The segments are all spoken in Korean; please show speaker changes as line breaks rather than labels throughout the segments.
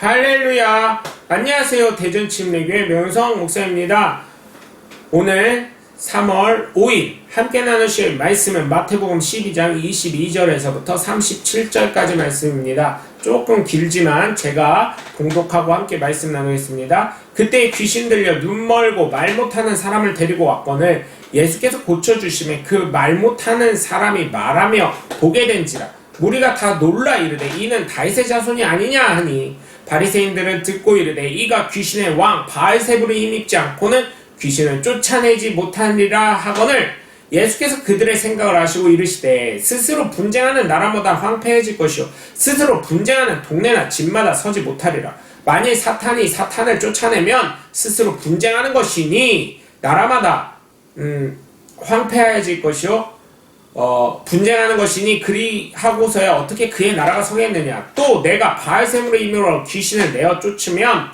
할렐루야. 안녕하세요. 대전침례교회 명성 목사입니다. 오늘 3월 5일 함께 나누실 말씀은 마태복음 12장 22절에서부터 37절까지 말씀입니다. 조금 길지만 제가 공독하고 함께 말씀 나누겠습니다. 그때 귀신 들려 눈 멀고 말 못하는 사람을 데리고 왔거늘 예수께서 고쳐주시매 그 말 못하는 사람이 말하며 보게 된지라. 무리가 다 놀라 이르되 이는 다윗의 자손이 아니냐 하니 바리새인들은 듣고 이르되 이가 귀신의 왕 바알세불에 힘입지 않고는 귀신을 쫓아내지 못하리라 하거늘 예수께서 그들의 생각을 아시고 이르시되 스스로 분쟁하는 나라마다 황폐해질 것이요 스스로 분쟁하는 동네나 집마다 서지 못하리라. 만일 사탄이 사탄을 쫓아내면 스스로 분쟁하는 것이니 나라마다 황폐해질 것이요 분쟁하는 것이니 그리하고서야 어떻게 그의 나라가 서겠느냐. 또 내가 바알세불의 힘으로 귀신을 내어 쫓으면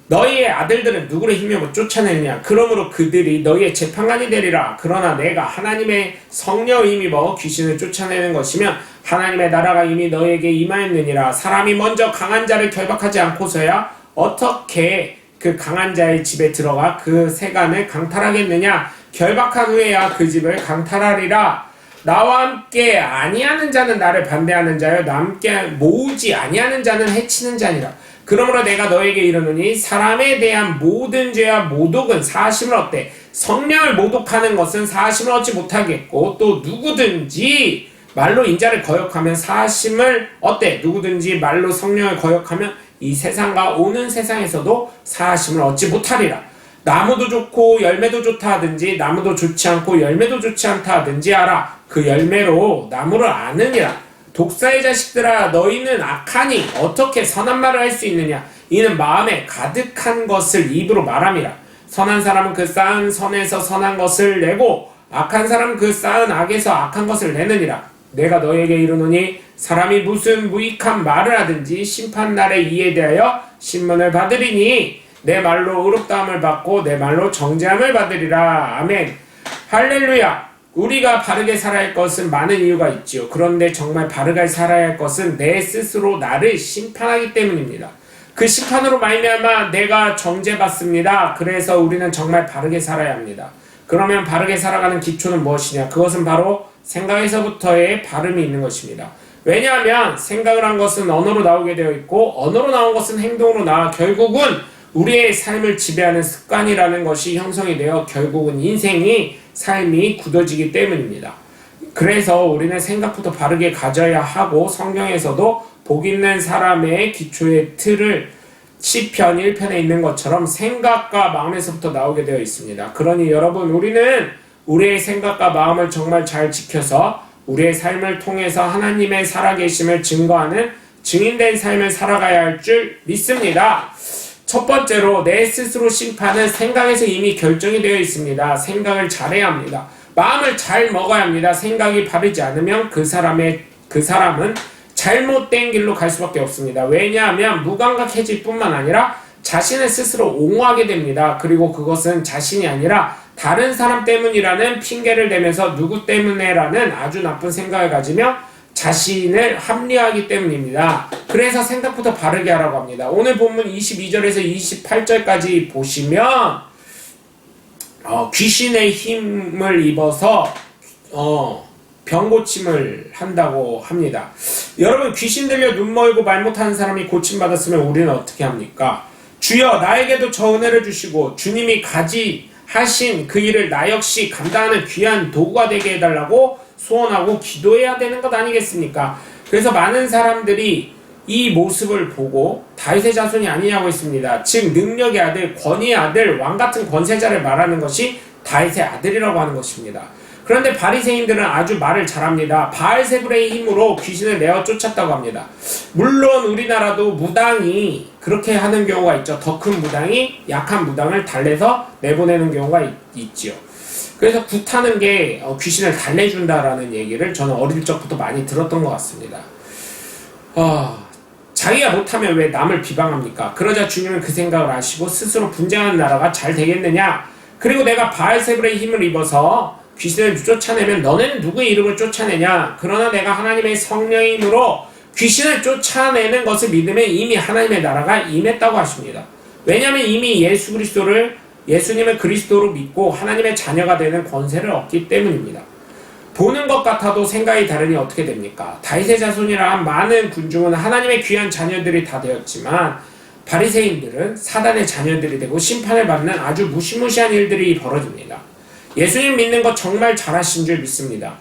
너희의 아들들은 누구를 힘입어 쫓아내느냐. 그러므로 그들이 너희의 재판관이 되리라. 그러나 내가 하나님의 성령을 힘입어 귀신을 쫓아내는 것이면 하나님의 나라가 이미 너희에게 임하였느니라. 사람이 먼저 강한 자를 결박하지 않고서야 어떻게 그 강한 자의 집에 들어가 그 세간을 강탈하겠느냐. 결박한 후에야 그 집을 강탈하리라. 나와 함께 아니하는 자는 나를 반대하는 자요 나와 함께 모으지 아니하는 자는 해치는 자니라. 그러므로 내가 너에게 이르노니 사람에 대한 모든 죄와 모독은 사하심을 얻되 성령을 모독하는 것은 사하심을 얻지 못하겠고 또 누구든지 말로 인자를 거역하면 사하심을 얻되 누구든지 말로 성령을 거역하면 이 세상과 오는 세상에서도 사하심을 얻지 못하리라. 나무도 좋고 열매도 좋다 하든지 나무도 좋지 않고 열매도 좋지 않다 하든지 알아. 그 열매로 나무를 아느니라. 독사의 자식들아 너희는 악하니 어떻게 선한 말을 할 수 있느냐. 이는 마음에 가득한 것을 입으로 말함이라. 선한 사람은 그 쌓은 선에서 선한 것을 내고 악한 사람은 그 쌓은 악에서 악한 것을 내느니라. 내가 너희에게 이르노니 사람이 무슨 무익한 말을 하든지 심판날에 이에 대하여 신문을 받으리니 내 말로 의롭다함을 받고 내 말로 정죄함을 받으리라. 아멘. 할렐루야. 우리가 바르게 살아야 할 것은 많은 이유가 있지요. 그런데 정말 바르게 살아야 할 것은 내 스스로 나를 심판하기 때문입니다. 그 심판으로 말미암아 내가 정죄받습니다. 그래서 우리는 정말 바르게 살아야 합니다. 그러면 바르게 살아가는 기초는 무엇이냐? 그것은 바로 생각에서부터의 바름이 있는 것입니다. 왜냐하면 생각을 한 것은 언어로 나오게 되어 있고 언어로 나온 것은 행동으로 나와 결국은 우리의 삶을 지배하는 습관이라는 것이 형성이 되어 결국은 인생이 삶이 굳어지기 때문입니다. 그래서 우리는 생각부터 바르게 가져야 하고 성경에서도 복 있는 사람의 기초의 틀을 시편 1편에 있는 것처럼 생각과 마음에서부터 나오게 되어 있습니다. 그러니 여러분 우리는 우리의 생각과 마음을 정말 잘 지켜서 우리의 삶을 통해서 하나님의 살아계심을 증거하는 증인된 삶을 살아가야 할 줄 믿습니다. 첫 번째로 내 스스로 심판은 생각에서 이미 결정이 되어 있습니다. 생각을 잘해야 합니다. 마음을 잘 먹어야 합니다. 생각이 바르지 않으면 그 사람은 잘못된 길로 갈 수밖에 없습니다. 왜냐하면 무감각해질 뿐만 아니라 자신을 스스로 옹호하게 됩니다. 그리고 그것은 자신이 아니라 다른 사람 때문이라는 핑계를 대면서 누구 때문에라는 아주 나쁜 생각을 가지며 자신을 합리화하기 때문입니다. 그래서 생각부터 바르게 하라고 합니다. 오늘 본문 22절에서 28절까지 보시면 귀신의 힘을 입어서 병고침을 한다고 합니다. 여러분 귀신 들려 눈 멀고 말 못하는 사람이 고침받았으면 우리는 어떻게 합니까? 주여 나에게도 저 은혜를 주시고 주님이 가지하신 그 일을 나 역시 감당하는 귀한 도구가 되게 해달라고 소원하고 기도해야 되는 것 아니겠습니까? 그래서 많은 사람들이 이 모습을 보고 다윗의 자손이 아니냐고 했습니다. 즉 능력의 아들, 권위의 아들, 왕같은 권세자를 말하는 것이 다윗의 아들이라고 하는 것입니다. 그런데 바리새인들은 아주 말을 잘합니다. 바알세불의 힘으로 귀신을 내어 쫓았다고 합니다. 물론 우리나라도 무당이 그렇게 하는 경우가 있죠. 더 큰 무당이 약한 무당을 달래서 내보내는 경우가 있지요. 그래서 굿하는 게 귀신을 달래준다라는 얘기를 저는 어릴 적부터 많이 들었던 것 같습니다. 자기가 못하면 왜 남을 비방합니까? 그러자 주님은 그 생각을 아시고 스스로 분쟁하는 나라가 잘 되겠느냐? 그리고 내가 바알세불의 힘을 입어서 귀신을 쫓아내면 너는 누구의 이름을 쫓아내냐? 그러나 내가 하나님의 성령의 힘으로 귀신을 쫓아내는 것을 믿으면 이미 하나님의 나라가 임했다고 하십니다. 왜냐하면 이미 예수님을 그리스도로 믿고 하나님의 자녀가 되는 권세를 얻기 때문입니다. 보는 것 같아도 생각이 다르니 어떻게 됩니까? 다윗의 자손이라 많은 군중은 하나님의 귀한 자녀들이 다 되었지만 바리새인들은 사단의 자녀들이 되고 심판을 받는 아주 무시무시한 일들이 벌어집니다. 예수님 믿는 것 정말 잘하신 줄 믿습니다.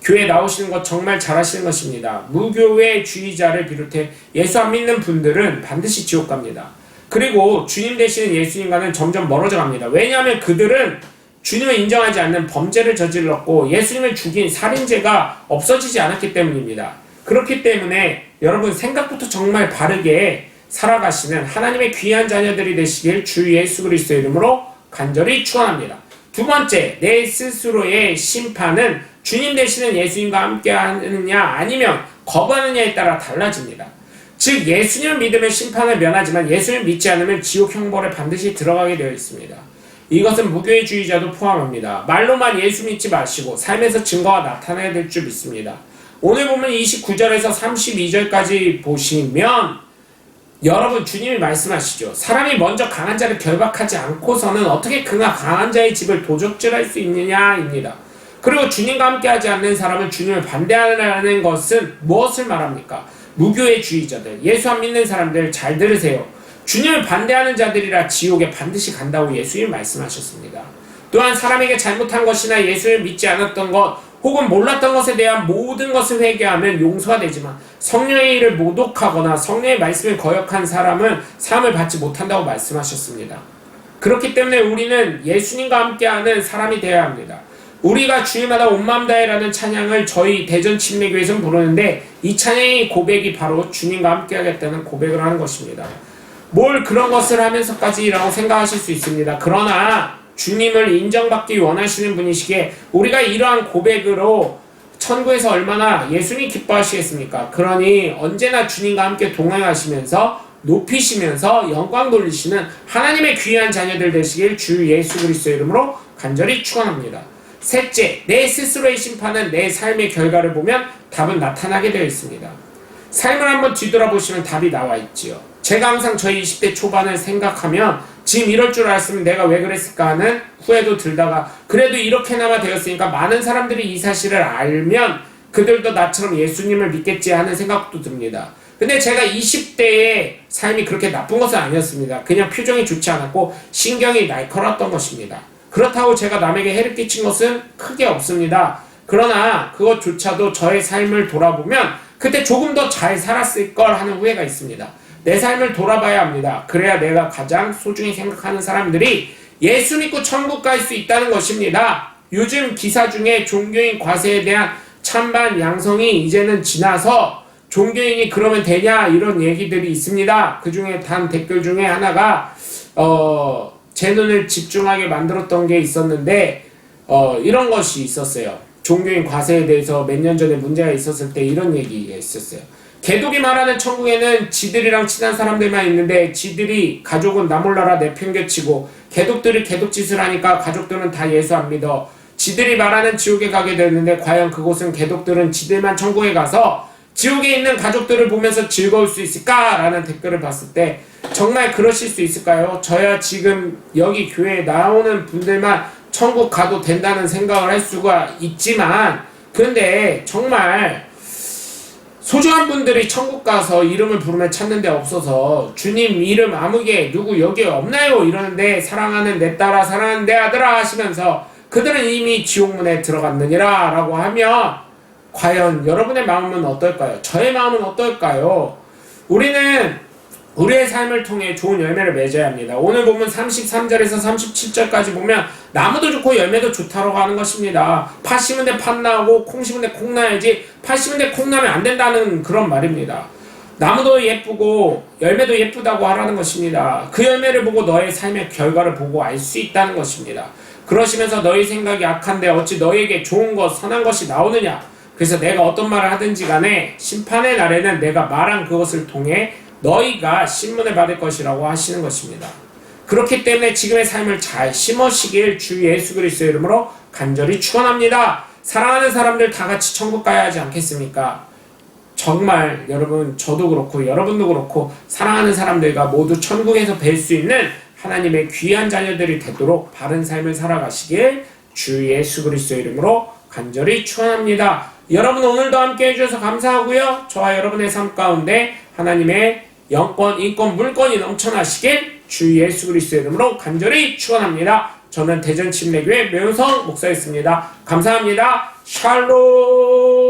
교회 나오시는 것 정말 잘하시는 것입니다. 무교회주의자를 비롯해 예수 안 믿는 분들은 반드시 지옥 갑니다. 그리고 주님 되시는 예수님과는 점점 멀어져 갑니다. 왜냐하면 그들은 주님을 인정하지 않는 범죄를 저질렀고 예수님을 죽인 살인죄가 없어지지 않았기 때문입니다. 그렇기 때문에 여러분 생각부터 정말 바르게 살아가시는 하나님의 귀한 자녀들이 되시길 주 예수 그리스도의 이름으로 간절히 축원합니다. 두 번째, 내 스스로의 심판은 주님 되시는 예수님과 함께 하느냐 아니면 거부하느냐에 따라 달라집니다. 즉 예수님을 믿으면 심판을 면하지만 예수님을 믿지 않으면 지옥 형벌에 반드시 들어가게 되어 있습니다. 이것은 무교회주의자도 포함합니다. 말로만 예수 믿지 마시고 삶에서 증거가 나타나야 될 줄 믿습니다. 오늘 보면 29절에서 32절까지 보시면 여러분 주님이 말씀하시죠. 사람이 먼저 강한 자를 결박하지 않고서는 어떻게 그가 강한 자의 집을 도적질할 수 있느냐입니다. 그리고 주님과 함께하지 않는 사람은 주님을 반대하는 것은 무엇을 말합니까? 무교회주의자들, 예수 안 믿는 사람들 잘 들으세요. 주님을 반대하는 자들이라 지옥에 반드시 간다고 예수님이 말씀하셨습니다. 또한 사람에게 잘못한 것이나 예수를 믿지 않았던 것 혹은 몰랐던 것에 대한 모든 것을 회개하면 용서가 되지만 성령의 일을 모독하거나 성령의 말씀을 거역한 사람은 사함을 받지 못한다고 말씀하셨습니다. 그렇기 때문에 우리는 예수님과 함께하는 사람이 되어야 합니다. 우리가 주일마다 온 마음 다해라는 찬양을 저희 대전 침례교회에서는 부르는데 이 찬양의 고백이 바로 주님과 함께하겠다는 고백을 하는 것입니다. 뭘 그런 것을 하면서까지라고 생각하실 수 있습니다. 그러나 주님을 인정받기 원하시는 분이시기에 우리가 이러한 고백으로 천국에서 얼마나 예수님 기뻐하시겠습니까? 그러니 언제나 주님과 함께 동행하시면서 높이시면서 영광 돌리시는 하나님의 귀한 자녀들 되시길 주 예수 그리스도의 이름으로 간절히 축원합니다. 셋째, 내 스스로의 심판은 내 삶의 결과를 보면 답은 나타나게 되어 있습니다. 삶을 한번 뒤돌아보시면 답이 나와 있지요. 제가 항상 저희 20대 초반을 생각하면 지금 이럴 줄 알았으면 내가 왜 그랬을까 하는 후회도 들다가 그래도 이렇게나마 되었으니까 많은 사람들이 이 사실을 알면 그들도 나처럼 예수님을 믿겠지 하는 생각도 듭니다. 근데 제가 20대의 삶이 그렇게 나쁜 것은 아니었습니다. 그냥 표정이 좋지 않았고 신경이 날카로웠던 것입니다. 그렇다고 제가 남에게 해를 끼친 것은 크게 없습니다. 그러나 그것조차도 저의 삶을 돌아보면 그때 조금 더 잘 살았을 걸 하는 후회가 있습니다. 내 삶을 돌아봐야 합니다. 그래야 내가 가장 소중히 생각하는 사람들이 예수 믿고 천국 갈 수 있다는 것입니다. 요즘 기사 중에 종교인 과세에 대한 찬반 양성이 이제는 지나서 종교인이 그러면 되냐 이런 얘기들이 있습니다. 그 중에 단 댓글 중에 하나가 제 눈을 집중하게 만들었던 게 있었는데 이런 것이 있었어요. 종교인 과세에 대해서 몇 년 전에 문제가 있었을 때 이런 얘기가 있었어요. 개독이 말하는 천국에는 지들이랑 친한 사람들만 있는데 지들이 가족은 나 몰라라 내팽개치고 개독들이 개독짓을 하니까 가족들은 다 예수 안 믿어. 지들이 말하는 지옥에 가게 되는데 과연 그곳은 개독들은 지들만 천국에 가서 지옥에 있는 가족들을 보면서 즐거울 수 있을까라는 댓글을 봤을 때 정말 그러실 수 있을까요? 저야 지금 여기 교회에 나오는 분들만 천국 가도 된다는 생각을 할 수가 있지만 근데 정말 소중한 분들이 천국 가서 이름을 부르면 찾는 데 없어서 주님 이름 아무개 누구 여기에 없나요? 이러는데 사랑하는 내 딸아 사랑하는 내 아들아 하시면서 그들은 이미 지옥문에 들어갔느니라 라고 하면 과연 여러분의 마음은 어떨까요? 저의 마음은 어떨까요? 우리는 우리의 삶을 통해 좋은 열매를 맺어야 합니다. 오늘 보면 33절에서 37절까지 보면 나무도 좋고 열매도 좋다라고 하는 것입니다. 팥 심은데 팥 나오고 콩 심은데 콩 나야지 팥 심은데 콩 나면 안 된다는 그런 말입니다. 나무도 예쁘고 열매도 예쁘다고 하라는 것입니다. 그 열매를 보고 너의 삶의 결과를 보고 알 수 있다는 것입니다. 그러시면서 너희 생각이 악한데 어찌 너희에게 좋은 것 선한 것이 나오느냐. 그래서 내가 어떤 말을 하든지 간에 심판의 날에는 내가 말한 그것을 통해 너희가 신문을 받을 것이라고 하시는 것입니다. 그렇기 때문에 지금의 삶을 잘 심으시길 주 예수 그리스도의 이름으로 간절히 축원합니다. 사랑하는 사람들 다 같이 천국 가야 하지 않겠습니까? 정말 여러분 저도 그렇고 여러분도 그렇고 사랑하는 사람들과 모두 천국에서 뵐 수 있는 하나님의 귀한 자녀들이 되도록 바른 삶을 살아가시길 주 예수 그리스도 이름으로 간절히 축원합니다. 여러분 오늘도 함께 해주셔서 감사하고요. 저와 여러분의 삶 가운데 하나님의 영권, 인권, 물권이 넘쳐나시길 주 예수 그리스도 이름으로 간절히 축원합니다. 저는 대전침례교회 명성 목사였습니다. 감사합니다. 샬롬.